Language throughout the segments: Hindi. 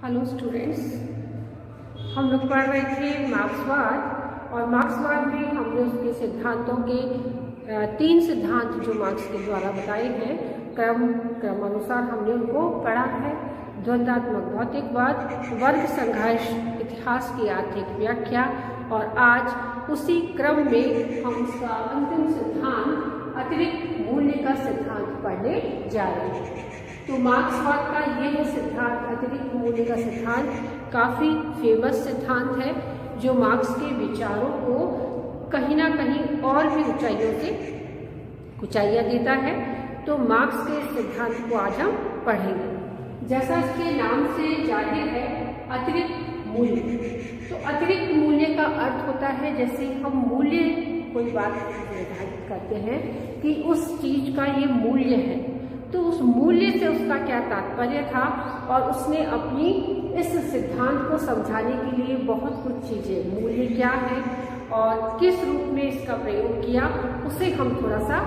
हेलो स्टूडेंट्स, हम लोग पढ़ रहे थे मार्क्सवाद और मार्क्सवाद में हमने उसके सिद्धांतों के 3 सिद्धांत जो मार्क्स के द्वारा बताए हैं क्रमानुसार हमने उनको पढ़ा है। द्वंद्वात्मक भौतिकवाद, वर्ग संघर्ष, इतिहास की आर्थिक व्याख्या और आज उसी क्रम में हम उसका अंतिम सिद्धांत अतिरिक्त मूल्य का सिद्धांत पढ़ने जा रहे हैं। तो मार्क्सवाद का यह सिद्धांत अतिरिक्त मूल्य का सिद्धांत काफ़ी फेमस सिद्धांत है जो मार्क्स के विचारों को कहीं ना कहीं और भी ऊंचाइयों से ऊंचाइयाँ देता है। तो मार्क्स के सिद्धांत को आज हम पढ़ेंगे। जैसा इसके नाम से जाहिर है, अतिरिक्त मूल्य। तो अतिरिक्त मूल्य का अर्थ होता है जैसे हम मूल्य कोई बात निर्धारित करते हैं कि उस चीज का ये मूल्य है, तो उस मूल्य से उसका क्या तात्पर्य था और उसने अपनी इस सिद्धांत को समझाने के लिए बहुत कुछ चीजें, मूल्य क्या है और किस रूप में इसका प्रयोग किया, उसे हम थोड़ा सा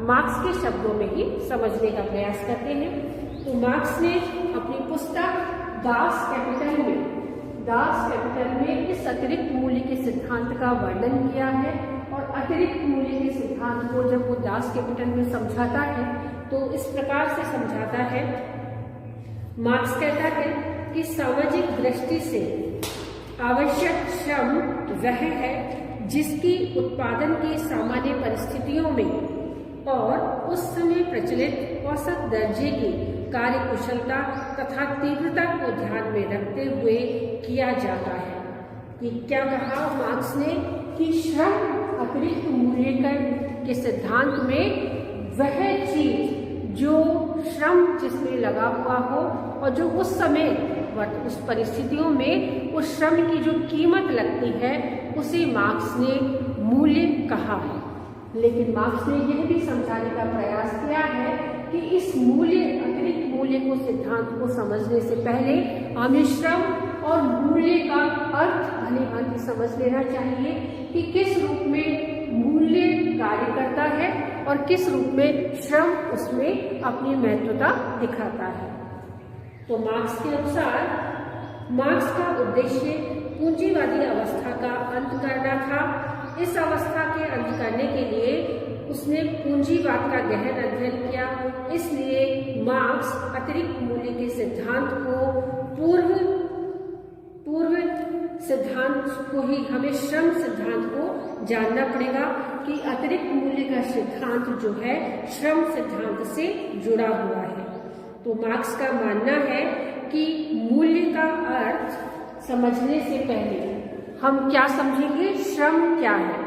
मार्क्स के शब्दों में ही समझने का प्रयास करते हैं। तो मार्क्स ने अपनी पुस्तक दास कैपिटल में इस अतिरिक्त मूल्य के सिद्धांत का वर्णन किया है और अतिरिक्त मूल्य के सिद्धांत को जब वो दास कैपिटल में समझाता है तो इस प्रकार से समझाता है। मार्क्स कहता है कि सामाजिक दृष्टि से आवश्यक श्रम वह है जिसकी उत्पादन की सामान्य परिस्थितियों में और उस समय प्रचलित औसत दर्जे की कार्य कुशलता तथा तीव्रता को ध्यान में रखते हुए किया जाता है। कि क्या कहा मार्क्स ने कि श्रम अतिरिक्त मूल्य के सिद्धांत में वह चीज जो श्रम जिसमें लगा हुआ हो और जो उस समय उस परिस्थितियों में उस श्रम की जो कीमत लगती है उसे मार्क्स ने मूल्य कहा है। लेकिन मार्क्स ने यह भी समझाने का प्रयास किया है कि इस मूल्य अतिरिक्त मूल्य को सिद्धांत को समझने से पहले हमें श्रम और मूल्य का अर्थ भली भांति समझ लेना चाहिए कि किस रूप में मूल्य कार्य करता है और किस रूप में श्रम उसमें अपनी महत्वता दिखाता है। तो मार्क्स के अनुसार मार्क्स का उद्देश्य पूंजीवादी अवस्था का अंत करना था। इस अवस्था के अंत करने के लिए उसने पूंजीवाद का गहन अध्ययन किया। इसलिए मार्क्स अतिरिक्त मूल्य के सिद्धांत को पूर्व सिद्धांत को ही हमें श्रम सिद्धांत को जानना पड़ेगा कि अतिरिक्त मूल्य का सिद्धांत जो है श्रम सिद्धांत से जुड़ा हुआ है। तो मार्क्स का मानना है कि मूल्य का अर्थ समझने से पहले हम क्या समझेंगे, श्रम क्या है।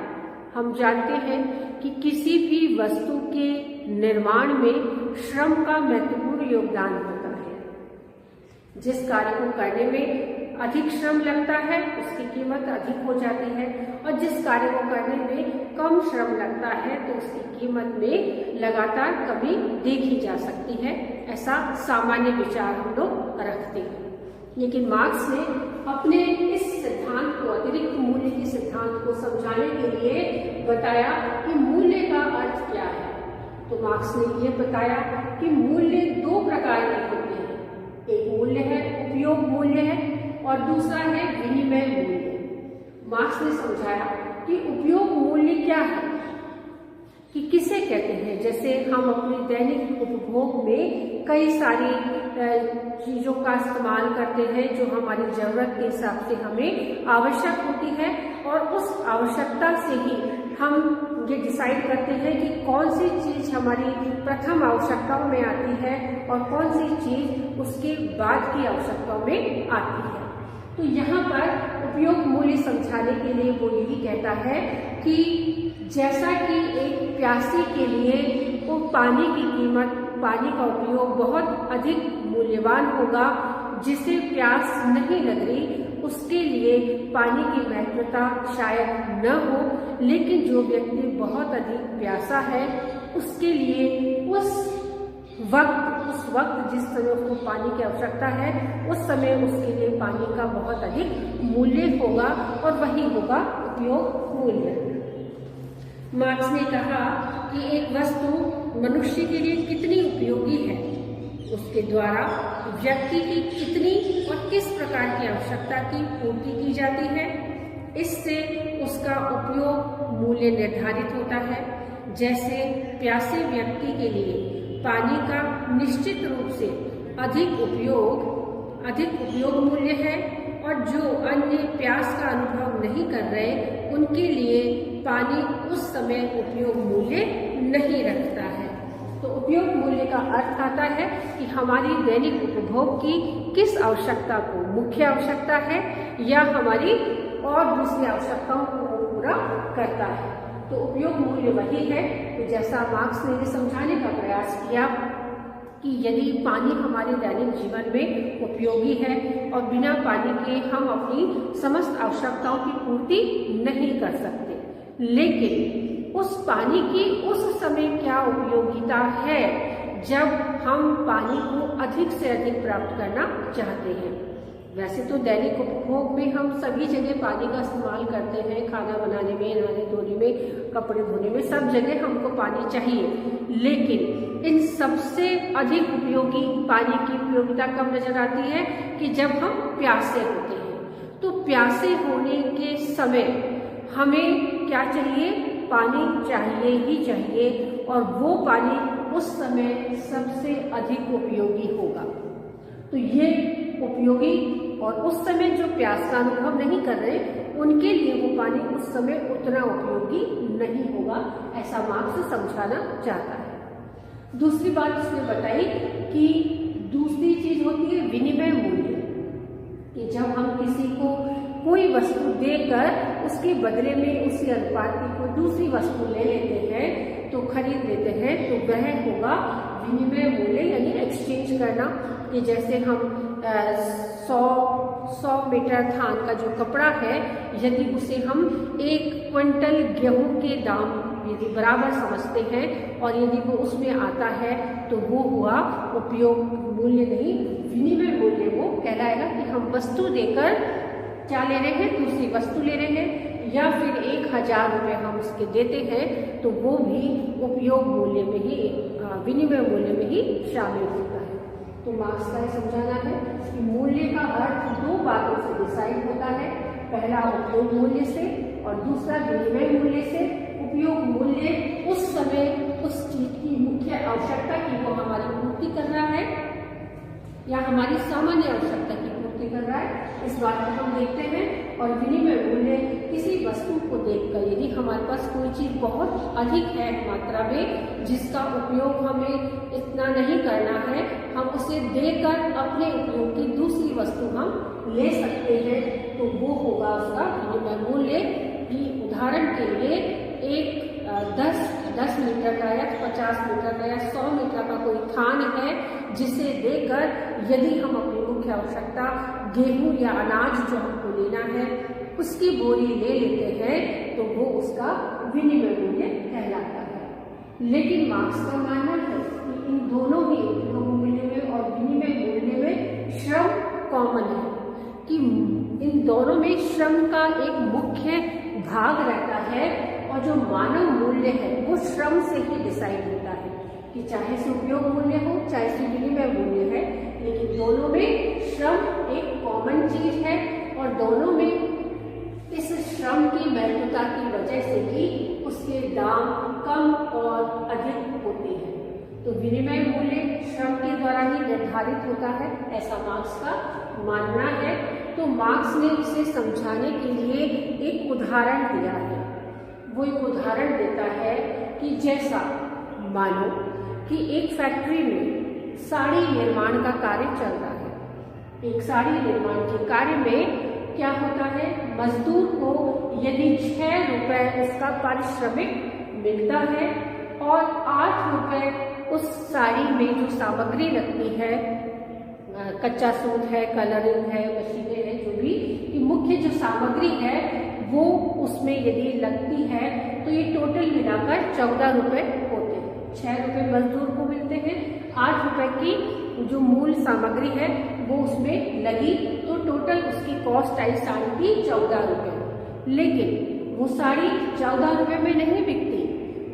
हम जानते हैं कि किसी भी वस्तु के निर्माण में श्रम का महत्वपूर्ण योगदान होता है। जिस कार्य को करने में अधिक श्रम लगता है उसकी कीमत अधिक हो जाती है और जिस कार्य को करने में कम श्रम लगता है तो उसकी कीमत में लगातार कमी देखी जा सकती है। ऐसा सामान्य विचार हम लोग रखते हैं। लेकिन मार्क्स ने अपने इस सिद्धांत को, अतिरिक्त मूल्य के सिद्धांत को समझाने के लिए बताया कि मूल्य का अर्थ क्या है। तो मार्क्स ने यह बताया कि मूल्य 2 प्रकार के होते हैं। एक मूल्य है उपयोग मूल्य है और दूसरा है विनिमय मूल्य। मार्क्स ने समझाया कि उपयोग मूल्य क्या है, कि किसे कहते हैं। जैसे हम अपने दैनिक उपभोग में कई सारी चीज़ों का इस्तेमाल करते हैं जो हमारी ज़रूरत के हिसाब से हमें आवश्यक होती है और उस आवश्यकता से ही हम ये डिसाइड करते हैं कि कौन सी चीज़ हमारी प्रथम आवश्यकताओं में आती है और कौन सी चीज़ उसके बाद की आवश्यकताओं में आती है। तो यहाँ पर उपयोग मूल्य समझाने के लिए वो यही कहता है कि जैसा कि एक प्यासी के लिए वो पानी की कीमत, पानी का उपयोग बहुत अधिक मूल्यवान होगा, जिसे प्यास नहीं लग रही उसके लिए पानी की महत्वता शायद न हो, लेकिन जो व्यक्ति बहुत अधिक प्यासा है उसके लिए उस वक्त जिस समय उसको पानी की आवश्यकता है उस समय उसके लिए पानी का बहुत अधिक मूल्य होगा और वही होगा उपयोग मूल्य। मार्क्स ने कहा कि एक वस्तु मनुष्य के लिए कितनी उपयोगी है, उसके द्वारा व्यक्ति की कितनी और किस प्रकार की आवश्यकता की पूर्ति की जाती है। इससे उसका उपयोग मूल्य निर्धारित होता है। जैसे प्यासे व्यक्ति के लिए पानी का निश्चित रूप से अधिक उपयोग मूल्य है, और जो अन्य प्यास का अनुभव नहीं कर रहे उनके लिए पानी उस समय उपयोग मूल्य नहीं रखता है। तो उपयोग मूल्य का अर्थ आता है कि हमारी दैनिक उपभोग की किस आवश्यकता को मुख्य आवश्यकता है या हमारी और दूसरी आवश्यकताओं को पूरा करता है। तो उपयोग मूल्य वही है। तो जैसा मार्क्स ने समझाने का प्रयास किया कि यदि पानी हमारे दैनिक जीवन में उपयोगी है और बिना पानी के हम अपनी समस्त आवश्यकताओं की पूर्ति नहीं कर सकते, लेकिन उस पानी की उस समय क्या उपयोगिता है जब हम पानी को अधिक से अधिक प्राप्त करना चाहते हैं। वैसे तो दैनिक उपभोग में हम सभी जगह पानी का इस्तेमाल करते हैं, खाना बनाने में, नहाने धोने में, कपड़े धोने में, सब जगह हमको पानी चाहिए। लेकिन इन सबसे अधिक उपयोगी पानी की उपयोगिता कब नजर आती है कि जब हम प्यासे होते हैं। तो प्यासे होने के समय हमें क्या चाहिए? पानी चाहिए ही चाहिए, और वो पानी उस समय सबसे अधिक उपयोगी होगा। तो ये उपयोगी, और उस समय जो प्यास का अनुभव नहीं कर रहे उनके लिए वो पानी उस समय उतना उपयोगी नहीं होगा, ऐसा मार्क्स समझाना चाहता है। दूसरी बात उसने बताई कि दूसरी चीज होती है विनिमय मूल्य, कि जब हम किसी को कोई वस्तु देकर उसके बदले में उसी अनुपात की कोई दूसरी वस्तु ले लेते हैं, तो खरीद लेते हैं, तो वह होगा विनिमय मूल्य, यानी एक्सचेंज करना। कि जैसे हम 100 मीटर थान का जो कपड़ा है, यदि उसे हम 1 क्विंटल गेहूं के दाम यदि बराबर समझते हैं और यदि वो उसमें आता है, तो वो हुआ उपयोग मूल्य नहीं, विनिमय मूल्य वो कहलाएगा। कि हम वस्तु देकर क्या ले रहे हैं? दूसरी वस्तु ले रहे हैं, या फिर 1000 रुपये हम उसके देते हैं, तो वो भी उपयोग मूल्य में ही, विनिमय मूल्य में ही शामिल होता है। तो मार्क्स का समझाना है कि मूल्य का अर्थ 2 बातों से डिसाइड होता है। पहला उपयोग मूल्य से और दूसरा विनिमय मूल्य से। उपयोग मूल्य उस समय उस चीज की मुख्य आवश्यकता की वो हमारी पूर्ति कर रहा है या हमारी सामान्य आवश्यकता की पूर्ति कर रहा है, इस बात को हम देखते हैं। और विनिमय मूल्य किसी वस्तु को देखकर, यदि हमारे पास कोई चीज बहुत अधिक है मात्रा में जिसका उपयोग हमें इतना नहीं करना है, हम उसे देकर अपने उपयोग की दूसरी वस्तु हम ले सकते हैं, तो वो होगा उसका विनिमय मूल्य। कि उदाहरण के लिए एक 10 मीटर का या 50 मीटर का या 100 मीटर का कोई थान है, जिसे देकर यदि हम अपनी मुख्य आवश्यकता गेहूं या अनाज जो हमको लेना है उसकी बोरी ले लेते हैं, तो वो उसका विनिमय मूल्य कहलाता है। लेकिन मार्क्स का मानना है कि इन दोनों ही उपयोग मूल्य में और विनिमय मूल्य में श्रम कॉमन है, कि इन दोनों में श्रम का एक मुख्य भाग रहता है, और जो मानव मूल्य है वो श्रम से ही डिसाइड होता है। कि चाहे से उपयोग मूल्य हो चाहे से विनिमय मूल्य है, लेकिन दोनों में श्रम एक कॉमन चीज है, और दोनों में इस श्रम की महत्वता की वजह से ही उसके दाम कम और अधिक होते हैं। तो विनिमय मूल्य श्रम के द्वारा ही निर्धारित होता है, ऐसा मार्क्स का मानना है। तो मार्क्स ने इसे समझाने के लिए एक उदाहरण दिया है। वो एक उदाहरण देता है कि जैसा मानो कि एक फैक्ट्री में साड़ी निर्माण का कार्य चल रहा है। एक साड़ी निर्माण के कार्य में क्या होता है, मजदूर को यदि 6 रुपए उसका पारिश्रमिक मिलता है और 8 रुपए उस साड़ी में जो सामग्री लगती है, कच्चा सूत है, कलरिंग है, मशीनें हैं, जो भी मुख्य जो सामग्री है वो उसमें यदि लगती है, तो ये टोटल मिलाकर 14 रुपए होते हैं। 6 रुपए मजदूर को मिलते हैं, 8 रुपए की जो मूल सामग्री है वो उसमें लगी, तो टोटल उसकी कॉस्ट आई साड़ी की 14 रुपए। लेकिन वो साड़ी 14 रुपए में नहीं बिकती,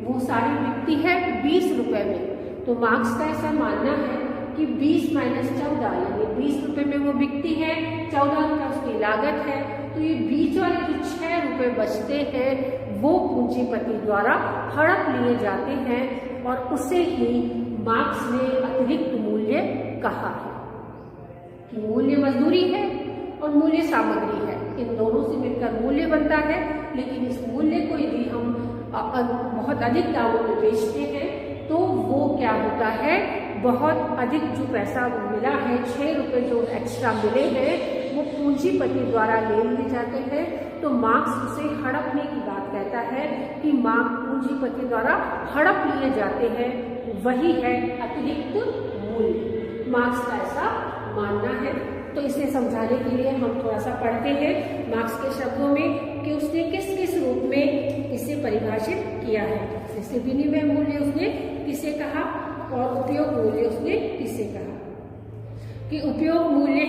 वो साड़ी बिकती है 20 रुपए में। तो मार्क्स का ऐसा मानना है कि 20 माइनस 14, यानी 20 रुपए में वो बिकती है, 14 रुपए उसकी लागत है, तो ये बीच वाले जो 6 रुपए बचते हैं वो पूंजीपति द्वारा हड़प लिए जाते हैं और उसे ही मार्क्स ने अतिरिक्त मूल्य कहा है। कि मूल्य मजदूरी है और मूल्य सामग्री है, इन दोनों से मिलकर मूल्य बनता है, लेकिन इस मूल्य को यदि हम बहुत अधिक दामों में बेचते हैं तो वो क्या होता है, बहुत अधिक जो पैसा मिला है, 6 रुपए जो एक्स्ट्रा मिले हैं वो पूंजीपति द्वारा ले लिए जाते हैं। तो मार्क्स उसे हड़पने की बात कहता है कि पूंजीपति द्वारा हड़प लिए जाते हैं, वही है अतिरिक्त मूल्य। मार्क्स का ऐसा मानना है। तो इसे समझाने के लिए हम थोड़ा सा पढ़ते हैं मार्क्स के शब्दों में कि उसने किस किस रूप में इसे परिभाषित किया है। जैसे विनिमय मूल्य उसने किसे कहा और उपयोग मूल्य उसने किसे कहा। कि उपयोग मूल्य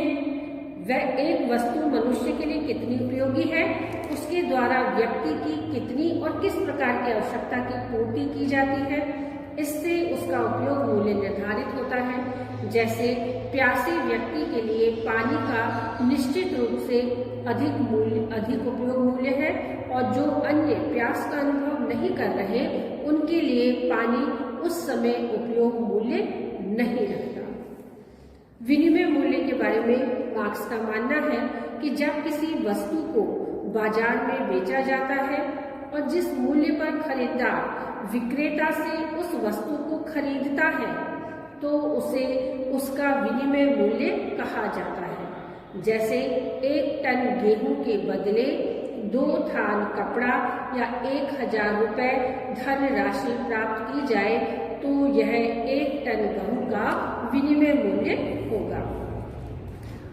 वह एक वस्तु मनुष्य के लिए कितनी उपयोगी है, उसके द्वारा व्यक्ति की कितनी और किस प्रकार की आवश्यकता की पूर्ति की जाती है, इससे उसका उपयोग मूल्य निर्धारित होता है। जैसे प्यासे व्यक्ति के लिए पानी का निश्चित रूप से अधिक उपयोग मूल्य है और जो अन्य प्यास का अनुभव नहीं कर रहे उनके लिए पानी उस समय उपयोग मूल्य नहीं रखता। विनिमय मूल्य के बारे में मार्क्स का मानना है कि जब किसी वस्तु को बाजार में बेचा जाता है और जिस मूल्य पर खरीदार विक्रेता से उस वस्तु को खरीदता है तो उसे उसका विनिमय मूल्य कहा जाता है। जैसे 1 टन गेहूं के बदले 2 थान कपड़ा या 1000 रुपए धन राशि प्राप्त की जाए तो यह 1 टन गेहूं का विनिमय मूल्य होगा।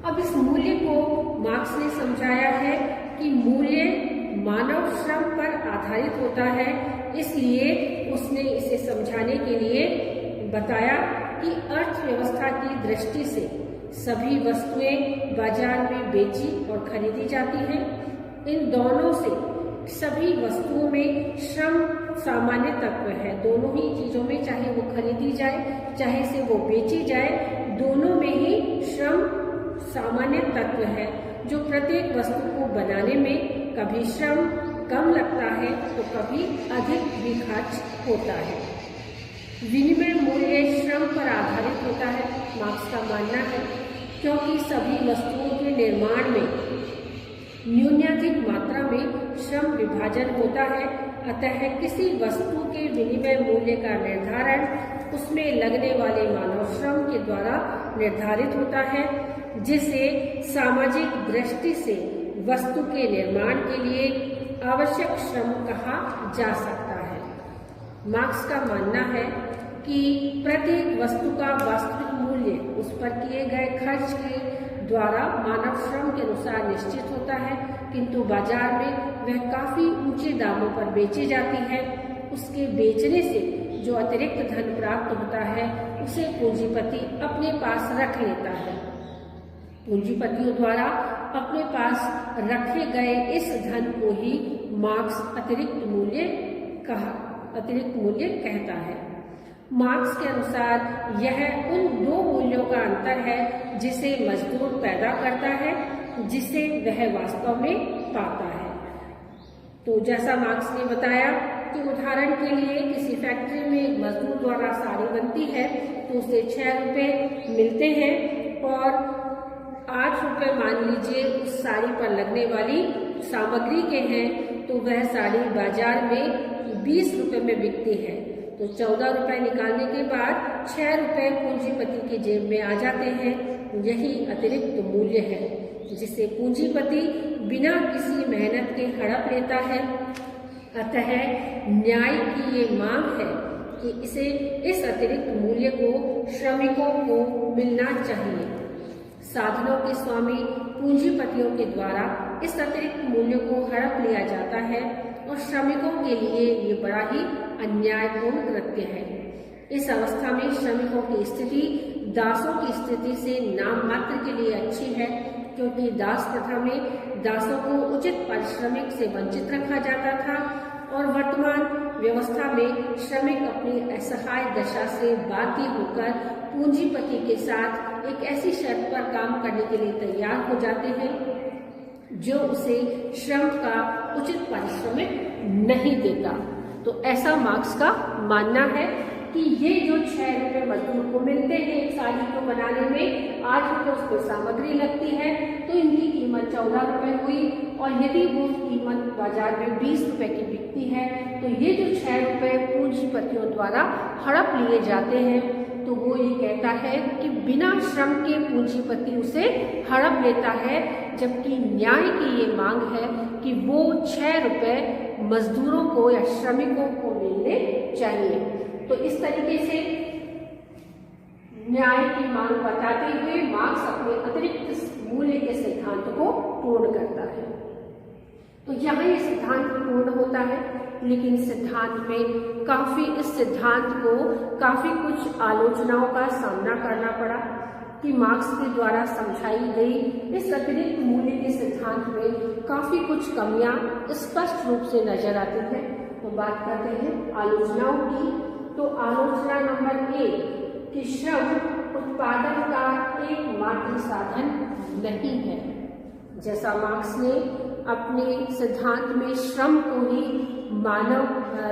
अब इस मूल्य को मार्क्स ने समझाया है कि मूल्य मानव श्रम पर आधारित होता है, इसलिए उसने इसे समझाने के लिए बताया कि अर्थव्यवस्था की दृष्टि से सभी वस्तुएं बाजार में बेची और खरीदी जाती हैं। इन दोनों से सभी वस्तुओं में श्रम सामान्य तत्व है। दोनों ही चीजों में, चाहे वो खरीदी जाए चाहे से वो बेची जाए, दोनों में ही श्रम सामान्य तत्व है, जो प्रत्येक वस्तु को बनाने में कभी श्रम कम लगता है तो कभी अधिक भी खर्च होता है। विनिमय मूल्य श्रम पर आधारित होता है, मार्क्स का मानना है, क्योंकि सभी वस्तुओं के निर्माण में न्यूनाधिक मात्रा में श्रम विभाजन होता है। अतः किसी वस्तु के विनिमय मूल्य का निर्धारण उसमें लगने वाले मानव श्रम के द्वारा निर्धारित होता है, जिसे सामाजिक दृष्टि से वस्तु के निर्माण के लिए आवश्यक श्रम कहा जा सकता है। मार्क्स का मानना है कि प्रत्येक वस्तु का वास्तविक मूल्य उस पर किए गए खर्च के द्वारा मानव श्रम के अनुसार निश्चित होता है, किंतु बाजार में वह काफी ऊंचे दामों पर बेची जाती है। उसके बेचने से जो अतिरिक्त धन प्राप्त होता है उसे पूंजीपति अपने पास रख लेता है। पूंजीपतियों द्वारा अपने पास रखे गए इस धन को ही मार्क्स अतिरिक्त मूल्य कहता है। मार्क्स के अनुसार यह उन 2 मूल्यों का अंतर है जिसे मजदूर पैदा करता है, जिसे वह वास्तव में पाता है। तो जैसा मार्क्स ने बताया कि उदाहरण के लिए किसी फैक्ट्री में मजदूर द्वारा साड़ी बनती है तो उसे 6 रुपए मिलते हैं और 8 रुपए मान लीजिए उस साड़ी पर लगने वाली सामग्री के हैं, तो वह साड़ी बाजार में 20 रुपए में बिकती है। तो 14 रुपए निकालने के बाद 6 रुपए पूंजीपति के जेब में आ जाते हैं। यही अतिरिक्त मूल्य है जिसे पूंजीपति बिना किसी मेहनत के हड़प लेता है। अतः न्याय की ये मांग है कि इस अतिरिक्त मूल्य को श्रमिकों को मिलना चाहिए। साधनों के स्वामी पूंजीपतियों के द्वारा इस अतिरिक्त मूल्य को हड़प लिया जाता है और श्रमिकों के लिए ये बड़ा ही अन्यायपूर्ण कृत्य है। इस अवस्था में श्रमिकों की स्थिति दासों की स्थिति से नाम मात्र के लिए अच्छी है, क्योंकि दास प्रथा में दासों को उचित पारिश्रमिक से वंचित रखा जाता था और वर्तमान व्यवस्था में श्रमिक अपनी असहाय दशा से बाध्य होकर पूंजीपति के साथ एक ऐसी शर्त पर काम करने के लिए तैयार हो जाते हैं जो उसे श्रम का उचित पारिश्रमिक नहीं देता। तो ऐसा मार्क्स का मानना है कि ये जो 6 रुपये मजदूर को मिलते हैं एक साड़ी को बनाने में, 8 रुपये उसमें सामग्री लगती है, तो इनकी कीमत 14 रुपये हुई। और यदि वो कीमत बाजार में 20 रुपये की बिकती है तो ये जो 6 रुपये पूंजीपतियों द्वारा हड़प लिए जाते हैं, तो वो ये कहता है कि बिना श्रम के पूंजीपति उसे हड़प लेता है, जबकि न्याय की ये मांग है कि वो 6 रुपये मजदूरों को या श्रमिकों को मिलने चाहिए। तो इस तरीके से न्याय की मांग बताते हुए मार्क्स अपने अतिरिक्त मूल्य के सिद्धांत को पूर्ण करता है। तो यहाँ ये सिद्धांत पूर्ण होता है, लेकिन सिद्धांत में इस सिद्धांत को काफी कुछ आलोचनाओं का सामना करना पड़ा कि मार्क्स के द्वारा समझाई गई इस अतिरिक्त मूल्य के सिद्धांत में काफी कुछ कमियां स्पष्ट रूप से नजर आती है। तो बात करते हैं आलोचनाओं की। तो आलोचना नंबर 1 कि श्रम उत्पादन का एकमात्र साधन नहीं है। जैसा मार्क्स ने अपने सिद्धांत में श्रम को ही मानव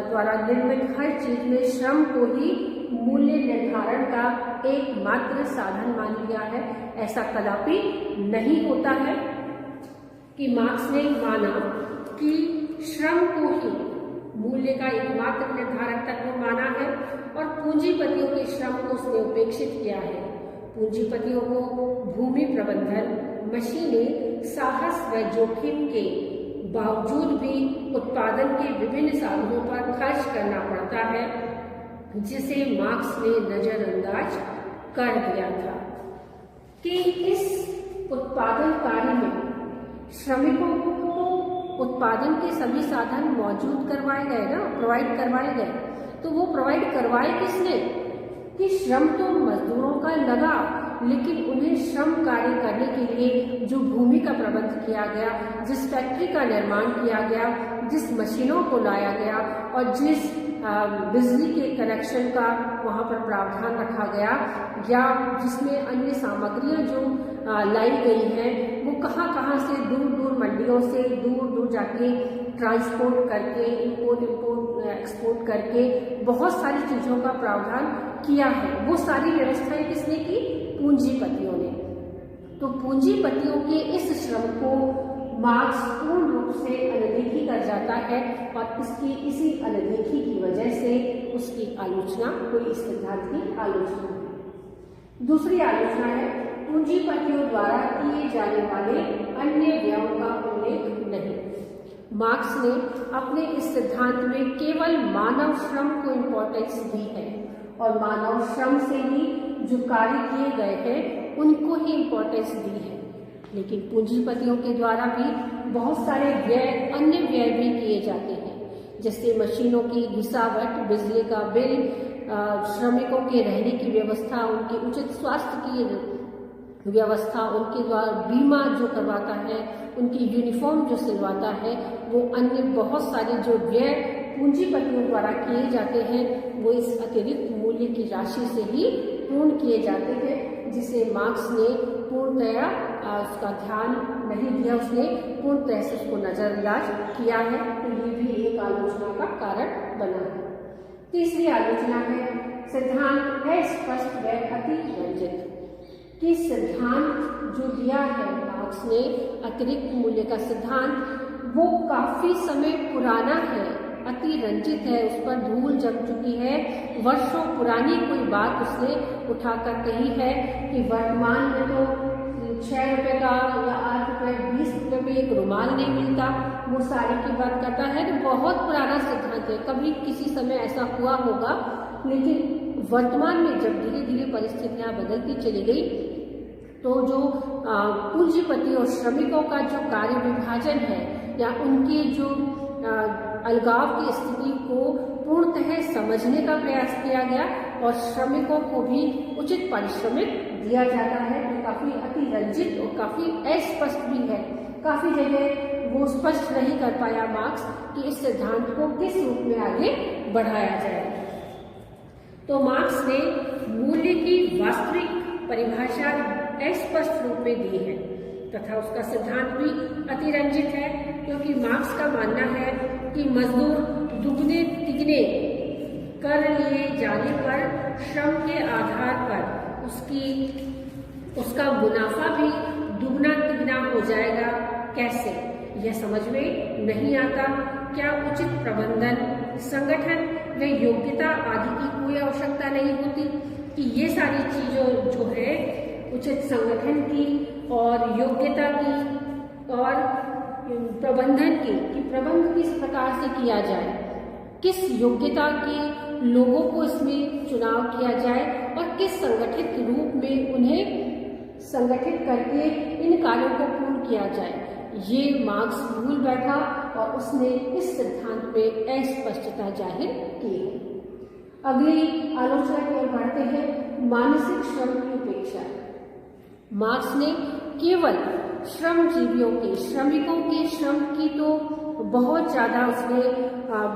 द्वारा निर्मित हर चीज में श्रम को ही मूल्य निर्धारण का एकमात्र साधन मान लिया है, ऐसा कदापि नहीं होता है। कि मार्क्स ने माना कि श्रम को ही मूल्य का एकमात्र निर्धारक तत्व माना है और पूंजीपतियों के श्रम को उसने उपेक्षित किया है। पूंजीपतियों को भूमि प्रबंधन, मशीनें, साहस व जोखिम के बावजूद भी उत्पादन के विभिन्न साधनों पर खर्च करना पड़ता है, जिसे मार्क्स ने नजरअंदाज कर दिया था। कि इस उत्पादन कार्य में श्रमिकों को उत्पादन के सभी साधन मौजूद करवाए गए ना, प्रोवाइड करवाए गए, तो वो प्रोवाइड करवाए किसने? कि श्रम तो मजदूरों का लगा, लेकिन उन्हें श्रम कार्य करने के लिए जो भूमि का प्रबंध किया गया, जिस फैक्ट्री का निर्माण किया गया, जिस मशीनों को लाया गया और जिस बिजली के कनेक्शन का वहाँ पर प्रावधान रखा गया, या जिसमें अन्य सामग्रियाँ जो लाई गई हैं वो कहाँ कहाँ से दूर दूर मंडियों से दूर दूर जाके ट्रांसपोर्ट करके इंपोर्ट एक्सपोर्ट करके बहुत सारी चीज़ों का प्रावधान किया है, वो सारी व्यवस्थाएं किसने की? पूंजीपतियों ने। तो पूंजीपतियों के इस श्रम को मार्क्स पूर्ण रूप से अनदेखी कर जाता है और इसी अनदेखी की वजह से उसकी आलोचना हुई, इस सिद्धांत की आलोचना हुई। दूसरी आलोचना है पूंजीपतियों द्वारा किए जाने वाले अन्य व्ययों का उल्लेख नहीं। मार्क्स ने अपने इस सिद्धांत में केवल मानव श्रम को इम्पोर्टेंस दी है और मानव श्रम से ही जो कार्य किए गए हैं उनको ही इम्पोर्टेंस दी है, लेकिन पूंजीपतियों के द्वारा भी बहुत सारे अन्य व्यय भी किए जाते हैं, जैसे मशीनों की घिसावट, बिजली का बिल, श्रमिकों के रहने की व्यवस्था, उनके उचित स्वास्थ्य की व्यवस्था, उनके द्वारा बीमा जो करवाता है, उनकी यूनिफॉर्म जो सिलवाता है, वो अन्य बहुत सारे जो व्यय पूंजीपतियों द्वारा किए जाते हैं वो इस अतिरिक्त मूल्य की राशि से ही पूर्ण किए जाते हैं, जिसे मार्क्स ने पूर्णतया उसका ध्यान नहीं दिया, उसने पूर्णतः से उसको नजरअंदाज किया है। तो ये भी एक आलोचना का कारण बना है। तीसरी आलोचना है सिद्धांत है स्पष्ट व अति रंजित। कि सिद्धांत जो दिया है मार्क्स ने अतिरिक्त मूल्य का सिद्धांत, वो काफी समय पुराना है, अति रंजित है, उस पर धूल जम चुकी है, वर्षों पुरानी कोई बात उसने उठाकर कही है कि वर्तमान में तो 6 रुपये का या 8 रुपये 20 रुपये में एक रुमाल नहीं मिलता, वो साड़ी की बात करता है। तो बहुत पुराना सिद्धांत है, कभी किसी समय ऐसा हुआ होगा, लेकिन वर्तमान में जब धीरे धीरे परिस्थितियां बदलती चली गई तो जो पूंजीपति और श्रमिकों का जो कार्य विभाजन है या उनकी जो अलगाव की स्थिति को पूर्णतः समझने का प्रयास किया गया और श्रमिकों को भी उचित पारिश्रमिक दिया जाता है, तो काफी अति रंजित और काफी अस्पष्ट भी है, काफी जगह वो स्पष्ट नहीं कर पाया मार्क्स कि इस सिद्धांत को किस रूप में आगे बढ़ाया जाए। तो मार्क्स ने मूल्य की वास्तविक परिभाषा अस्पष्ट रूप में दी है तथा उसका सिद्धांत भी अतिरंजित है, क्योंकि मार्क्स का मानना है कि मजदूर दुगने तिगने कर लिए जाने पर श्रम के आधार पर उसका मुनाफा भी दुगना तिगना हो जाएगा। कैसे, यह समझ में नहीं आता। क्या उचित प्रबंधन, संगठन व योग्यता आदि की कोई आवश्यकता नहीं होती कि ये सारी चीजों जो है उचित संगठन की और योग्यता की और प्रबंधन की, कि प्रबंध किस प्रकार से किया जाए, किस योग्यता के लोगों को इसमें चुनाव किया जाए और किस संगठित रूप में उन्हें संगठित करके इन कार्यों को पूर्ण किया जाए, ये मार्क्स भूल बैठा और उसने इस सिद्धांत में अस्पष्टता जाहिर की है। अगली आलोचना की ओर बढ़ते हैं, मानसिक श्रम की उपेक्षा। मार्क्स ने केवल श्रमजीवियों के, श्रमिकों के श्रम की तो बहुत ज्यादा उसने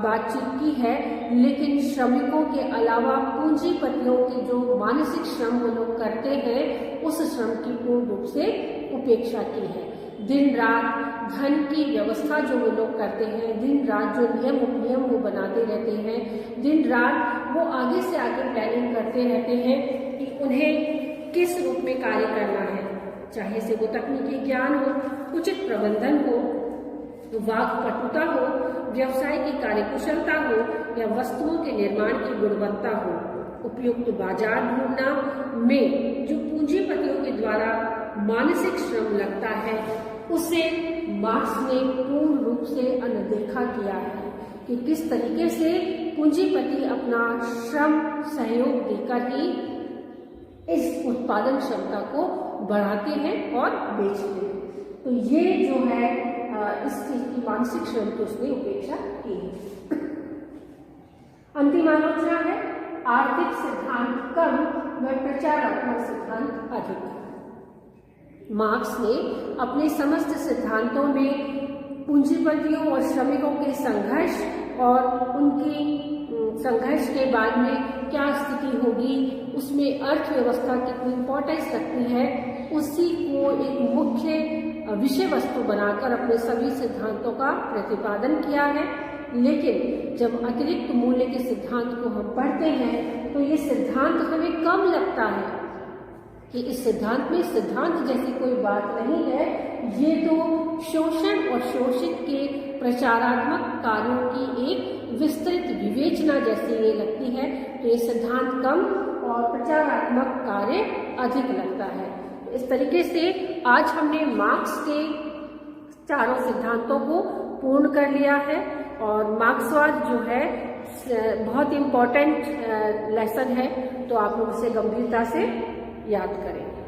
बातचीत की है, लेकिन श्रमिकों के अलावा पूंजीपतियों के जो मानसिक श्रम वो लोग करते हैं उस श्रम की पूर्ण रूप से उपेक्षा की है। दिन रात धन की व्यवस्था जो वो लोग करते हैं, दिन रात जो नियम उपनियम वो बनाते रहते हैं, दिन रात वो आगे से आगे प्लानिंग करते रहते हैं कि उन्हें किस रूप में कार्य करना है, चाहे से वो तकनीकी ज्ञान हो, उचित प्रबंधन हो, वाक्पटुता हो, व्यवसाय की कार्यकुशलता हो या वस्तुओं के निर्माण की गुणवत्ता हो। उपयुक्त बाजार ढूंढना में जो पूंजीपतियों के द्वारा मानसिक श्रम लगता है उसे मार्क्स ने पूर्ण रूप से अनदेखा किया है कि किस तरीके से पूंजीपति अपना श्रम सहयोग देकर ही इस उत्पादन क्षमता को बढ़ाते हैं और बेचते हैं। तो ये जो है इस चीज की मानसिक श्रम की उसने उपेक्षा की है। अंतिम आलोचना है, आर्थिक सिद्धांत कम व प्रचारात्मक सिद्धांत अधिक। मार्क्स ने अपने समस्त सिद्धांतों में पूंजीपतियों और श्रमिकों के संघर्ष और उनकी संघर्ष के बाद में क्या स्थिति होगी, उसमें अर्थव्यवस्था कितनी इंपॉर्टेंस रखती है, उसी को एक मुख्य विषय वस्तु बनाकर अपने सभी सिद्धांतों का प्रतिपादन किया है। लेकिन जब अतिरिक्त मूल्य के सिद्धांत को हम पढ़ते हैं तो ये सिद्धांत हमें कम लगता है कि इस सिद्धांत में सिद्धांत जैसी कोई बात नहीं है, ये तो शोषण और शोषित के प्रचारात्मक कार्यों की एक विस्तृत विवेचना जैसी ये लगती है। तो ये सिद्धांत कम और प्रचारात्मक कार्य अधिक लगता है। तो इस तरीके से आज हमने मार्क्स के चारों सिद्धांतों को पूर्ण कर लिया है और मार्क्सवाद जो है बहुत इम्पोर्टेंट लेसन है, तो आप लोग इसे गंभीरता से याद करें।